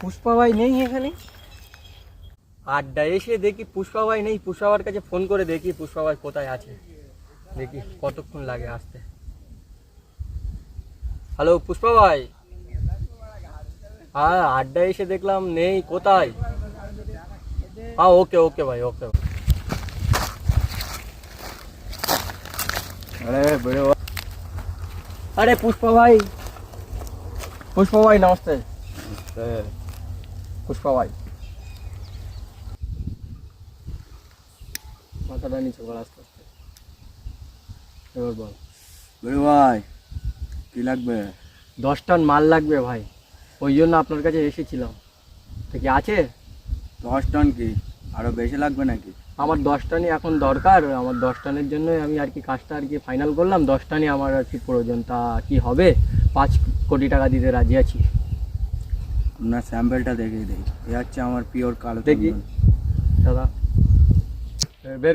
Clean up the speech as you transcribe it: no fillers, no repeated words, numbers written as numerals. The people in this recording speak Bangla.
পুষ্পা ভাই নেই এখানে। আড্ডা এসে দেখি পুষ্পা ভাই নেই, পুষ্পা ভাইয়ের কাছে ফোন করে দেখি পুষ্পা ভাই কোথায় আছে, দেখি কতক্ষণ লাগে আসতে। হ্যালো পুষ্পা ভাই, হ্যাঁ আড্ডা এসে দেখলাম নেই, কোথায়? হ্যাঁ ওকে ওকে ভাই, ওকে। अरे पुष्पा भाई, पुष्पा भाई नमस्ते। पुष्पा भाई মাথাটা নিচে কর আস্তে আস্তে। এবার বল। বড় ভাই কি লাগবে? 10 টন মাল লাগবে ভাই, ওই জন্য আপনার কাছে এসেছিলাম। তো কি আছে? 10 টন কি আরো বেশি লাগবে নাকি? আমার 10 টনই এখন দরকার, আমার 10 টনের জন্যই আমি আর কি কাজটা আর কি ফাইনাল করলাম। 10 টনই আমার আর কি প্রয়োজন। তা কি হবে? 5 কোটি টাকা দিতে রাজি আছি। আপনার স্যাম্পলটা দেখিয়ে দেই, এ হচ্ছে আমার পিওর কালো দেখি চন্দন। দাদা, বের